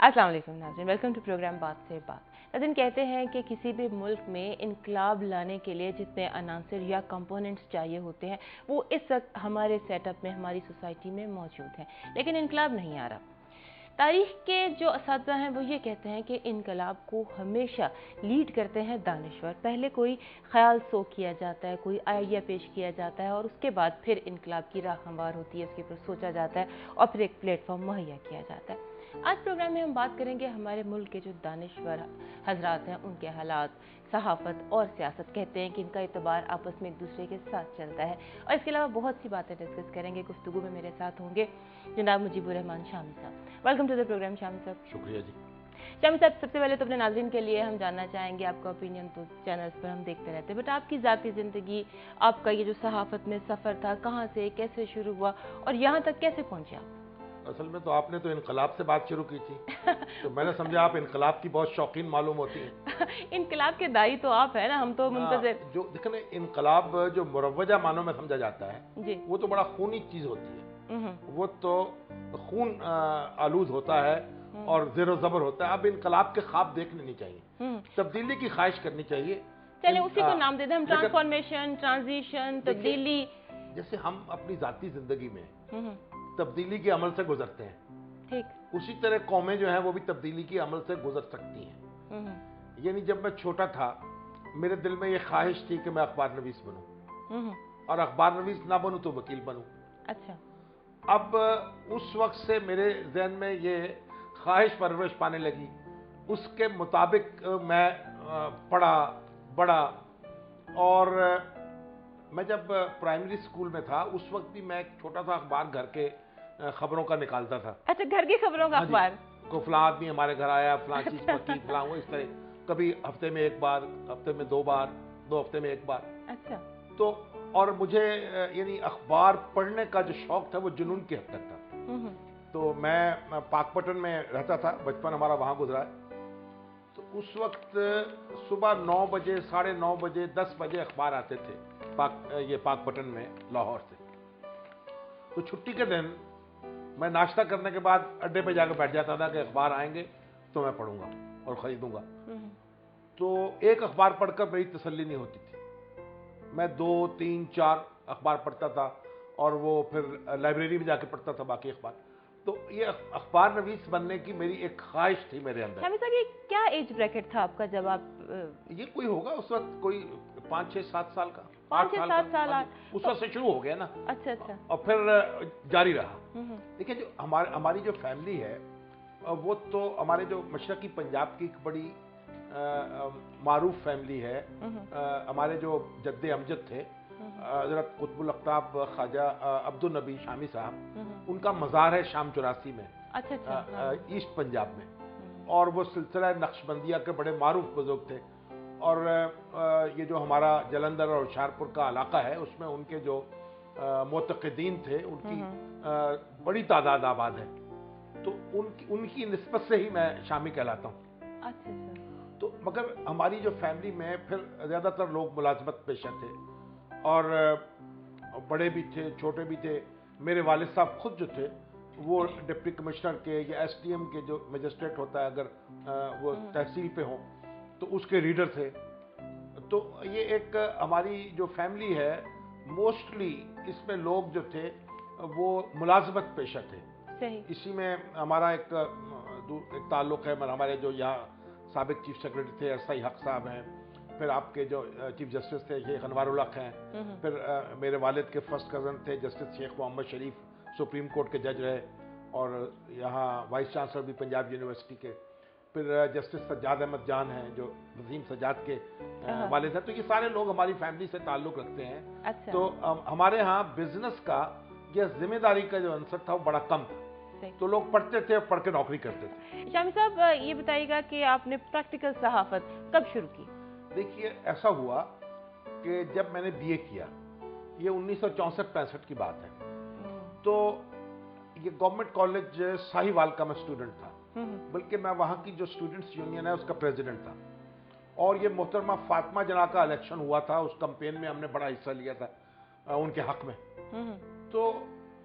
अस्सलाम वालेकुम नाज़रीन, वेलकम टू प्रोग्राम बात से बात। नाज़रीन, कहते हैं कि किसी भी मुल्क में इनकलाब लाने के लिए जितने अनासर या कंपोनेंट्स चाहिए होते हैं वो इस वक्त हमारे सेटअप में, हमारी सोसाइटी में मौजूद हैं, लेकिन इनकलाब नहीं आ रहा। तारीख के जो असातिज़ा हैं वो ये कहते हैं कि इनकलाब को हमेशा लीड करते हैं दानिश्वर। पहले कोई ख्याल सो किया जाता है, कोई आइडिया पेश किया जाता है और उसके बाद फिर इनकलाब की राह हमवार होती है, उसके ऊपर सोचा जाता है और फिर एक प्लेटफॉर्म मुहैया किया जाता है। आज प्रोग्राम में हम बात करेंगे हमारे मुल्क के जो दानिश्वर हजरात हैं उनके हालात, सहाफ़त और सियासत। कहते हैं कि इनका एतबार आपस में एक दूसरे के साथ चलता है और इसके अलावा बहुत सी बातें डिस्कस करेंगे। गुफ्तगू में मेरे साथ होंगे जनाब मुजीबुर रहमान शामी साहब। Welcome to the program Shami साहब। शुक्रिया जी। शामी साहब, सबसे पहले तो अपने नाज़रीन के लिए हम जानना चाहेंगे, आपका ओपिनियन तो चैनल्स पर हम देखते रहते हैं, बट आपकी ज़ाती ज़िंदगी, आपका ये जो सहाफ़त में सफ़र था, कहाँ से कैसे शुरू हुआ और यहाँ तक कैसे पहुँचे आप? असल में तो आपने तो इनकलाब से बात शुरू की थी तो मैंने समझा आप इनकलाब की बहुत शौकीन मालूम होती हैं। इनकलाब के दाई तो आप है ना, हम तो मुंतज़िर। जो देखने इनकलाब जो मुरव्वजा मानों में समझा जाता है जी। वो तो बड़ा खूनी चीज होती है, वो तो खून आलूद होता है और ज़ेरो ज़बर होता है। अब इनकलाब के ख्वाब देखने नहीं चाहिए, तब्दीली की ख्वाहिश करनी चाहिए। चलिए उसी को नाम दे दें हम, ट्रांसफॉर्मेशन, ट्रांजिशन, तब्दीली। जैसे हम अपनी जाती जिंदगी में तब्दीली के अमल से गुजरते हैं, ठीक, उसी तरह कौमें जो हैं वो भी तब्दीली के अमल से गुजर सकती हैं। यानी जब मैं छोटा था मेरे दिल में ये ख्वाहिश थी कि मैं अखबार नवीस बनूं और अखबार नवीस ना बनूं तो वकील बनूं। अच्छा। अब उस वक्त से मेरे जहन में ये ख्वाहिश परवरिश पाने लगी, उसके मुताबिक मैं पढ़ा बड़ा। और मैं जब प्राइमरी स्कूल में था उस वक्त भी मैं एक छोटा सा अखबार घर के खबरों का निकालता था। अच्छा, घर की खबरों का अखबार? को फलां आदमी हमारे घर आया, फलां चीज पकी, फलां वो, इस तरह। कभी हफ्ते में एक बार, हफ्ते में 2 बार, 2 हफ्ते में 1 बार। अच्छा। तो और मुझे यानी अखबार पढ़ने का जो शौक था वो जुनून की हद तक था। तो मैं पाकपटन में रहता था, बचपन हमारा वहां गुजरा है। तो उस वक्त सुबह 9 बजे, 9:30 बजे, 10 बजे अखबार आते थे पाकपटन में लाहौर से। तो छुट्टी के दिन मैं नाश्ता करने के बाद अड्डे पे जाकर बैठ जाता था कि अखबार आएंगे तो मैं पढ़ूंगा और खरीदूंगा। तो एक अखबार पढ़कर मेरी तसल्ली नहीं होती थी, मैं 2, 3, 4 अखबार पढ़ता था और वो फिर लाइब्रेरी में जाके पढ़ता था बाकी अखबार। तो ये अखबार नवीस बनने की मेरी एक ख्वाहिश थी मेरे अंदर। शामी साहब, ये क्या एज ब्रैकेट था आपका जब आप ये कोई होगा उस वक्त कोई 5, 6, 7 साल का, 5 से 7 साल उस वक्त से शुरू हो गया ना। अच्छा अच्छा। और फिर जारी रहा। देखिए जो हमारी जो फैमिली है वो तो हमारे जो मशरकी पंजाब की एक बड़ी मारूफ फैमिली है। हमारे जो जद्दे अमजद थे हज़रत कुतुबुल अख्ताब ख्वाजा अब्दुल नबी शामी साहब, उनका मज़ार है शाम 84 में। अच्छा अच्छा। ईस्ट पंजाब में। और वो सिलसिला नक्शबंदिया के बड़े मारूफ बुजुर्ग थे। और ये जो हमारा जलंधर और होशियारपुर का इलाका है उसमें उनके जो मोतक़दीन थे उनकी बड़ी तादाद आबाद है। तो उनकी निस्बत से ही मैं शामी कहलाता हूँ। अच्छा अच्छा। तो मगर हमारी जो फैमिली में फिर ज़्यादातर लोग मुलाजमत पेशा थे और बड़े भी थे, छोटे भी थे। मेरे वालिद साहब खुद जो थे वो डिप्टी कमिश्नर के या SDM के जो मजिस्ट्रेट होता है अगर वो तहसील पे हो तो उसके रीडर थे। तो ये एक हमारी जो फैमिली है मोस्टली इसमें लोग जो थे वो मुलाजमत पेशा थे। सही। इसी में हमारा एक ताल्लुक है। हमारे जो यहाँ साबिक चीफ सेक्रेटरी थे एसआई हक साहब हैं, फिर आपके जो चीफ जस्टिस थे शेख अनवारुल हक हैं, फिर मेरे वालिद के फर्स्ट कज़न थे जस्टिस शेख मोहम्मद शरीफ, सुप्रीम कोर्ट के जज रहे और यहाँ वाइस चांसलर भी पंजाब यूनिवर्सिटी के। फिर जस्टिस सज्जाद अहमद जान हैं जो वसीम सज्जाद के वालिद हैं। तो ये सारे लोग हमारी फैमिली से ताल्लुक़ रखते हैं। अच्छा। तो हमारे यहाँ बिजनेस का या जिम्मेदारी का जो अंसर था वो बड़ा कम था। तो लोग पढ़ते थे और पढ़ के नौकरी करते थे। शामी साहब, ये बताइएगा कि आपने प्रैक्टिकल सहाफत कब शुरू की? देखिए ऐसा हुआ कि जब मैंने BA किया, ये 1964-65 की बात है। तो ये गवर्नमेंट कॉलेज साहिवाल का मैं स्टूडेंट था, बल्कि मैं वहाँ की जो स्टूडेंट्स यूनियन है उसका प्रेसिडेंट था। और ये मोहतरमा फातिमा जना का इलेक्शन हुआ था, उस कैंपेन में हमने बड़ा हिस्सा लिया था उनके हक में। तो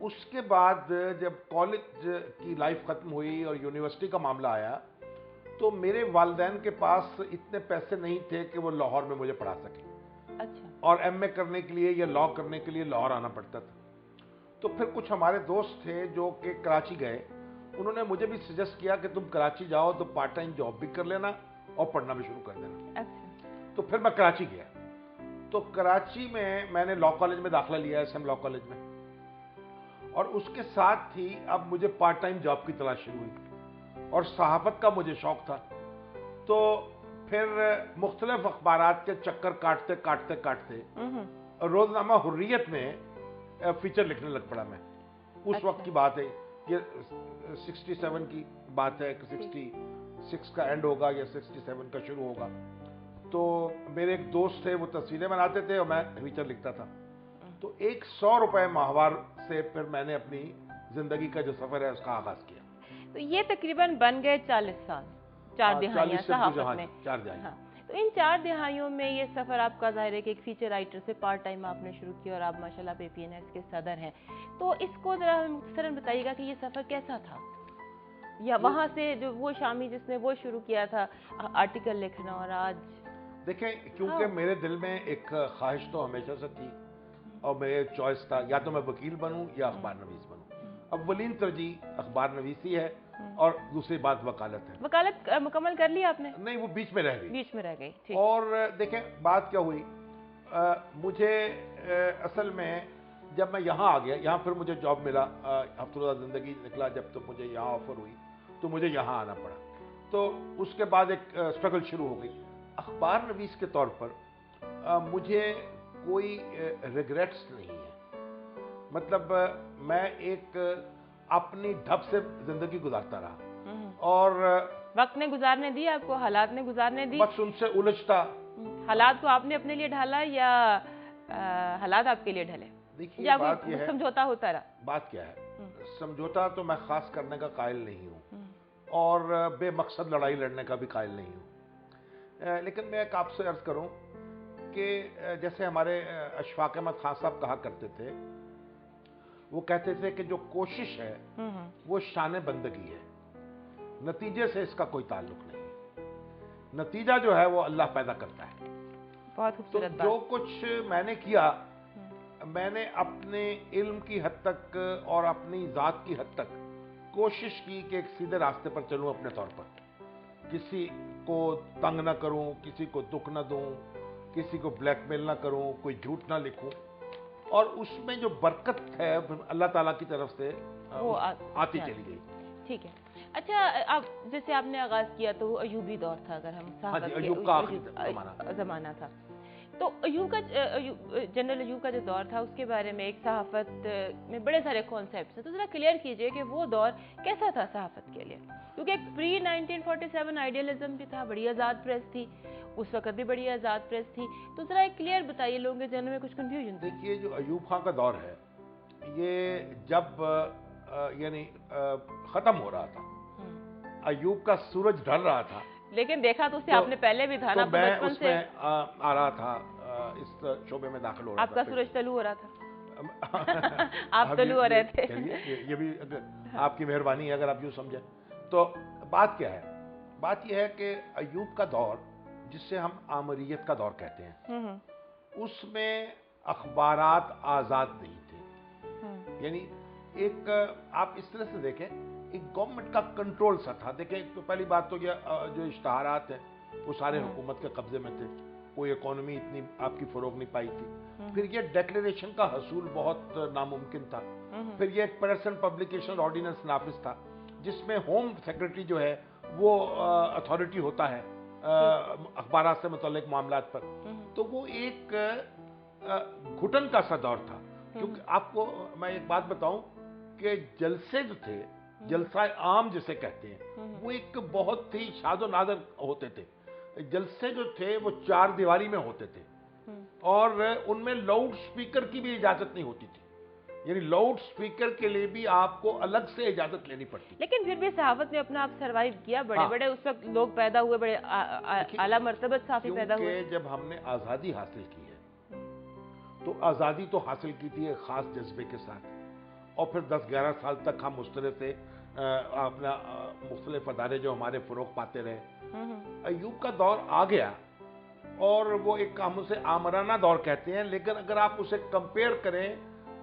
उसके बाद जब कॉलेज की लाइफ खत्म हुई और यूनिवर्सिटी का मामला आया, तो मेरे वालिदैन के पास इतने पैसे नहीं थे कि वो लाहौर में मुझे पढ़ा सके। अच्छा। और एमए करने के लिए या लॉ करने के लिए लाहौर आना पड़ता था। तो फिर कुछ हमारे दोस्त थे जो कि कराची गए, उन्होंने मुझे भी सजेस्ट किया कि तुम कराची जाओ तो पार्ट टाइम जॉब भी कर लेना और पढ़ना भी शुरू कर देना। अच्छा। तो फिर मैं कराची गया। तो कराची में मैंने लॉ कॉलेज में दाखिला लिया, SM लॉ कॉलेज में, और उसके साथ ही अब मुझे पार्ट टाइम जॉब की तलाश शुरू हुई और सहाफत का मुझे शौक था। तो फिर मुख्तलिफ अखबारात के चक्कर काटते काटते काटते रोजनामा हुर्रियत में फीचर लिखने लग पड़ा मैं। उस अच्छा। वक्त की बात है, ये 67 की बात है, 66 का एंड होगा या 67 का शुरू होगा। तो मेरे एक दोस्त थे, वो तस्वीरें बनाते थे और मैं फीचर लिखता था। तो 100 रुपए माहवार से फिर मैंने अपनी जिंदगी का जो सफर है उसका आगाज किया। तो ये तकरीबन बन गए 40 साल, 4 दिहाइयां सहाफत में। 4 दिहाई। हाँ, तो इन 4 दिहाइयों में ये सफर आपका जाहिर है कि एक फीचर राइटर से पार्ट टाइम आपने शुरू किया और आप माशाल्लाह PPNS के सदर हैं। तो इसको जरा मुख्तसरन बताइएगा कि ये सफर कैसा था, या वहां से जो वो शामी जिसने वो शुरू किया था आर्टिकल लिखना, और आज देखें, क्योंकि मेरे दिल में एक ख्वाहिश तो हमेशा से थी और मेरे चॉइस था, या तो मैं वकील बनूं या अखबार नवीस बनूं। अव्वलीन तरजीह अखबार नवीसी है और दूसरी बात वकालत है। वकालत मुकम्मल कर ली आपने? नहीं, वो बीच में रह गई। बीच में रह गई, ठीक। और देखें बात क्या हुई, मुझे असल में जब मैं यहाँ आ गया, यहाँ फिर मुझे जॉब मिला, हफ्तरोज़ा ज़िंदगी निकला, जब तो मुझे यहाँ ऑफर हुई तो मुझे यहाँ आना पड़ा। तो उसके बाद एक स्ट्रगल शुरू हो गई। अखबार नवीस के तौर पर मुझे कोई रिग्रेट्स नहीं है। मतलब मैं एक अपनी ढब से जिंदगी गुजारता रहा और वक्त ने गुजारने दी आपको, हालात ने गुजारने दी? बस उनसे उलझता। हालात को आपने अपने लिए ढाला या हालात आपके लिए ढले? देखिए, बात यह है, समझौता होता रहा। बात क्या है, समझौता तो मैं खास करने का कायल नहीं हूँ और बेमकसद लड़ाई लड़ने का भी कायल नहीं हूँ। लेकिन मैं एक आपसे अर्ज करूँ कि जैसे हमारे अशफाक अहमद खान साहब कहा करते थे, वो कहते थे कि जो कोशिश है वो शान बंदगी है, नतीजे से इसका कोई ताल्लुक नहीं है। नतीजा जो है वो अल्लाह पैदा करता है। बहुत खूबसूरत तो जो कुछ मैंने किया, मैंने अपने इल्म की हद तक और अपनी जात की हद तक कोशिश की कि एक सीधे रास्ते पर चलूं अपने तौर पर, किसी को तंग ना करूं, किसी को दुख ना दूं, किसी को ब्लैकमेल ना करूं, कोई झूठ ना लिखूं, और उसमें जो बरकत है अल्लाह ताला की तरफ से वो आती चली गई। ठीक है। अच्छा, आप जैसे आपने आगाज किया तो वो अयूबी दौर था, अगर हम अयूब का जमाना था, तो अयूब का जनरल अयूब का जो दौर था उसके बारे में एक सहाफत में बड़े सारे कॉन्सेप्ट्स हैं, तो जरा क्लियर कीजिए कि वो दौर कैसा था सहाफत के लिए, क्योंकि एक प्री 1947 आइडियलिज्म भी था, बड़ी आज़ाद प्रेस थी, उस वक्त भी बड़ी आज़ाद प्रेस थी, तो जरा एक क्लियर बताइए, लोगों के जहन में कुछ कंफ्यूजन। देखिए, जो अयूब खान का दौर है, ये जब यानी खत्म हो रहा था, अयूब का सूरज ढल रहा था, लेकिन देखा तो उससे आपने पहले भी था ना, मैं उसमें आ रहा था, इस शोबे में दाखिल हो रहा था। आपका सूरज तलू हो रहा था। आप तलू हो रहे थे। ये भी आपकी मेहरबानी है अगर आप यूं समझे। तो बात क्या है, बात यह है कि अयूब का दौर, जिससे हम आमरीयत का दौर कहते हैं, उसमें अखबारात आजाद नहीं थे। यानी एक आप इस तरह से देखें, एक गवर्नमेंट का कंट्रोल सा था। देखें, तो पहली बात तो ये जो इश्तहारात हैं वो सारे हुकूमत के कब्जे में थे, कोई इकोनॉमी इतनी आपकी फरोग नहीं पाई थी। फिर ये डिक्लेरेशन का हसूल बहुत नामुमकिन था। फिर ये एक प्रेस एंड पब्लिकेशन ऑर्डिनेंस नाफिज था, जिसमें होम सेक्रेटरी जो है वो अथॉरिटी होता है अखबारात से मुतल्लिक मामलात पर। तो वो एक घुटन का सा दौर था। क्योंकि आपको मैं एक बात बताऊं कि जलसे जो थे, जलसा आम जिसे कहते हैं, वो एक बहुत ही शादो नादर होते थे। जलसे जो थे वो 4 दीवारी में होते थे और उनमें लाउड स्पीकर की भी इजाजत नहीं होती थी। यानी लाउड स्पीकर के लिए भी आपको अलग से इजाजत लेनी पड़ती। लेकिन फिर भी सहाफत ने अपना आप सर्वाइव किया, बड़े बड़े उस वक्त लोग पैदा हुए, बड़े आला मर्तबत साफी पैदा हुए। जब हमने आजादी हासिल की है तो आजादी तो हासिल की थी एक खास जज्बे के साथ, और फिर 10-11 साल तक हम उस तरह से अपना मुख्तलिफ अदारे जो हमारे फरोग पाते रहे। अयूब का दौर आ गया और वो एक हम उसे आमराना दौर कहते हैं, लेकिन अगर आप उसे कंपेयर करें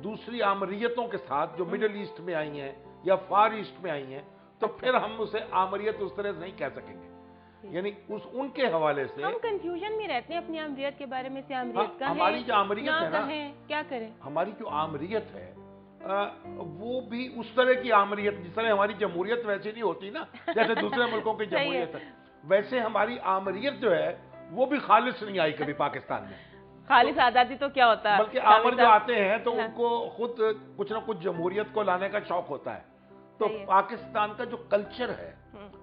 दूसरी आमरीयतों के साथ जो मिडिल ईस्ट में आई हैं या फार ईस्ट में आई हैं, तो फिर हम उसे आमरीयत उस तरह से नहीं कह सकेंगे। यानी उनके हवाले से हम कंफ्यूजन में रहते हैं अपनी आमरीयत के बारे में। से आमरीयत का हमारी जो आमरीयत है ना, क्या करें, हमारी जो आमरीयत है वो भी उस तरह की आमरीयत, जिस तरह हमारी जमहूरियत वैसे नहीं होती ना, जैसे दूसरे मुल्कों की जमहूरियत है, वैसे हमारी आमरीयत जो है वो भी खालिश नहीं आई कभी पाकिस्तान में। खालिश आजादी तो क्या होता है, बल्कि आमर जो आते हैं तो उनको खुद कुछ ना कुछ जमहूरियत को लाने का शौक होता है। तो पाकिस्तान का जो कल्चर है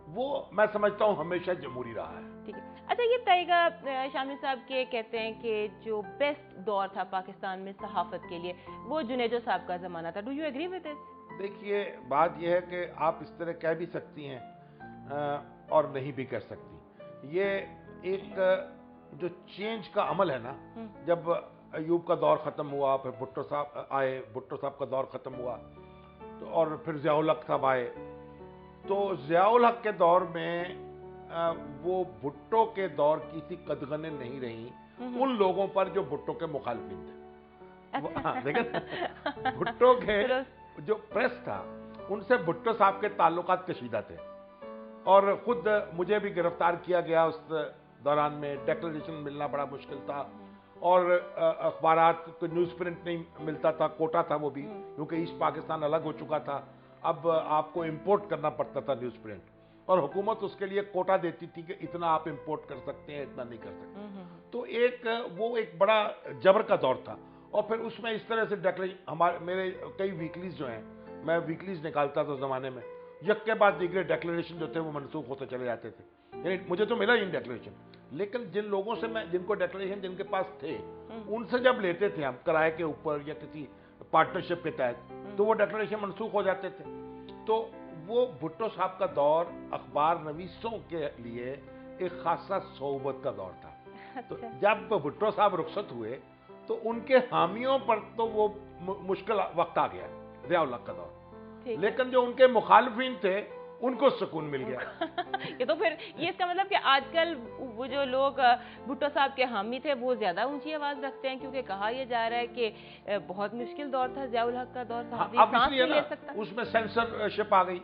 वो मैं समझता हूँ हमेशा जमहूरी रहा है। ठीक है। अच्छा, ये बताइएगा शामिल साहब के कहते हैं कि जो बेस्ट दौर था पाकिस्तान में सहाफत के लिए वो जुनेजो साहब का जमाना था। Do you agree with this? देखिए, बात यह है कि आप इस तरह कह भी सकती हैं और नहीं भी कर सकती। ये एक जो चेंज का अमल है ना, जब अयूब का दौर खत्म हुआ, फिर भुट्टो साहब आए, भुट्टो साहब का दौर खत्म हुआ, तो और फिर ज़ियाउल हक साहब आए, तो ज़ियाउल हक के दौर में वो भुट्टो के दौर की सी कदगने नहीं रही उन लोगों पर जो भुट्टो के मुखालिफिन थे। अच्छा। देखिए, भुट्टो के जो प्रेस था उनसे भुट्टो साहब के ताल्लुकात कशीदा थे, और खुद मुझे भी गिरफ्तार किया गया उस दौरान में। डेक्लेरेशन मिलना बड़ा मुश्किल था, और अखबारात को न्यूज़ प्रिंट नहीं मिलता था, कोटा था वो भी, क्योंकि ईस्ट पाकिस्तान अलग हो चुका था। अब आपको इंपोर्ट करना पड़ता था न्यूज़ प्रिंट, और हुकूमत उसके लिए कोटा देती थी कि इतना आप इंपोर्ट कर सकते हैं, इतना नहीं कर सकते। तो वो एक बड़ा जबर का दौर था। और फिर उसमें इस तरह से डेक्लेरेशन, मेरे कई वीकलीज जो हैं, मैं वीकलीज निकालता था उस जमाने में, यक के बाद दीगरे डेक्लेरेशन जो थे वो मनसूख होते चले जाते थे। यानी मुझे तो मिला ही डेक्लेरेशन, लेकिन जिन लोगों से मैं, जिनको डेक्लेरेशन जिनके पास थे, उनसे जब लेते थे हम किराए के ऊपर या किसी पार्टनरशिप के तहत, तो वो डेक्लेरेशन मनसूख हो जाते थे। तो वो भुट्टो साहब का दौर अखबार नवीसों के लिए एक खासा सोबत का दौर था। तो जब भुट्टो साहब रुखसत हुए तो उनके हामियों पर तो वो मुश्किल वक्त आ गया, ज़ियाउल हक का दौर, लेकिन जो उनके मुखालिफिन थे उनको सुकून मिल गया। ये तो फिर ये इसका मतलब कि आजकल वो जो लोग भुट्टो साहब के हामी थे वो ज्यादा ऊंची आवाज रखते हैं, क्योंकि कहा यह जा रहा है कि बहुत मुश्किल दौर था ज़ियाउल हक का दौर। अब इसलिए ना उसमें सेंसरशिप आ गई।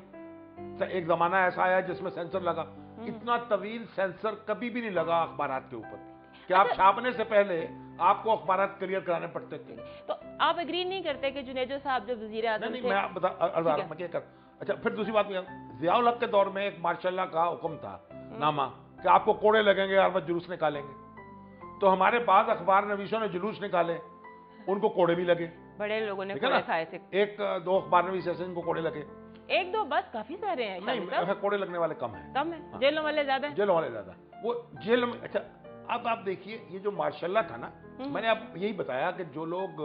एक जमाना ऐसा आया जिसमें सेंसर लगा, इतना तवील सेंसर कभी भी नहीं लगा अखबारात के ऊपर कि आप छापने से पहले आपको अखबारात क्लियर कराने पड़ते थे। तो आप एग्री नहीं करते कि जुनेजो साहब जो वजीर आज़म थे? मैं बता, अच्छा, फिर दूसरी बात, ज़ियाउल हक के दौर में एक मार्शल्ला का हुक्म था, नामा, कि आपको कोड़े लगेंगे और बस जुलूस निकालेंगे। तो हमारे पास अखबार नवीसों ने जुलूस निकाले, उनको कोड़े भी लगे, बड़े लोगों ने कोड़े खाए थे। 1-2 अखबार नवीस ऐसे इनको कोड़े लगे, 1-2 बस, काफी सारे हैं। नहीं, कोड़े लगने वाले कम है। जेलों वाले ज्यादा, वो जेल में। अच्छा, अब आप देखिए, ये जो मार्शल्ला था ना, मैंने आप यही बताया कि जो लोग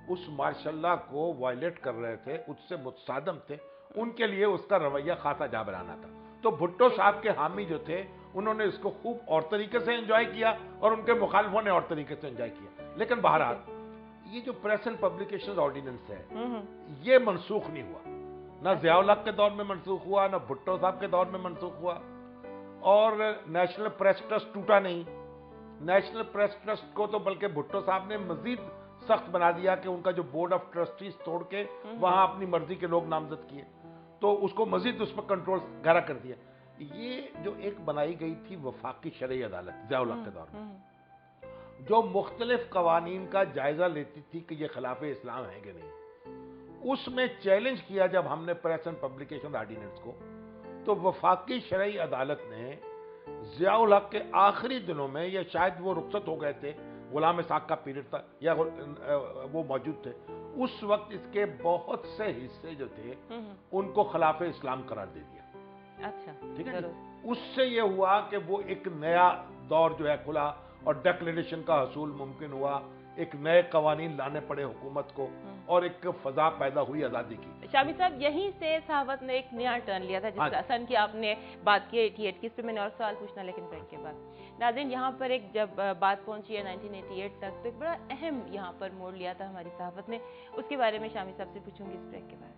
उस मार्शल्ला को वायलेट कर रहे थे, उससे मुतसादम थे, उनके लिए उसका रवैया खासा जाबराना था। तो भुट्टो साहब के हामी जो थे उन्होंने इसको खूब और तरीके से एंजॉय किया, और उनके मुखालिफों ने और तरीके से एंजॉय किया। लेकिन बहरहाल ये जो प्रेस एंड पब्लिकेशन ऑर्डिनेंस है, ये मनसूख नहीं हुआ, ना ज़ियाउल हक के दौर में मनसूख हुआ, ना भुट्टो साहब के दौर में मनसूख हुआ। और नेशनल प्रेस ट्रस्ट टूटा नहीं। नेशनल प्रेस ट्रस्ट को तो बल्कि भुट्टो साहब ने मजीद सख्त बना दिया कि उनका जो बोर्ड ऑफ ट्रस्टीज तोड़ के वहां अपनी मर्जी के लोग नामजद किए, तो उसको मजीद उस पर कंट्रोल गहरा कर दिया। ये जो एक बनाई गई थी वफाकी शरई अदालत ज़ियाउल हक के दौर में, जो मुख्तलिफ कवानीन का जायजा लेती थी कि ये खिलाफ इस्लाम है कि नहीं, उसमें चैलेंज किया जब हमने प्रेस एंड पब्लिकेशन ऑर्डिनेंस को, तो वफाकी शरई अदालत ने ज़ियाउल हक के आखिरी दिनों में, या शायद वो रुखसत हो गए थे, गुलाम इसाक का पीरियड था या वो मौजूद थे, उस वक्त इसके बहुत से हिस्से जो थे उनको खिलाफ इस्लाम करार दे दिया। अच्छा, ठीक है। उससे ये हुआ कि वो एक नया दौर जो है खुला, और डेक्लेरेशन का हसूल मुमकिन हुआ एक नए कवानीन लाने पड़े हुकूमत को और एक फजा पैदा हुई आज़ादी की। शामी साहब, यहीं से सहावत ने एक नया टर्न लिया था, जिस सन की आपने बात की 88 की, इस पर मैंने और सवाल पूछना लेकिन ब्रेक के बाद। नाज़रीन, यहाँ पर एक जब बात पहुंची है 1988 तक, तो एक बड़ा अहम यहाँ पर मोड़ लिया था हमारी सहावत ने, उसके बारे में शामी साहब से पूछूंगी इस ब्रेक के बाद।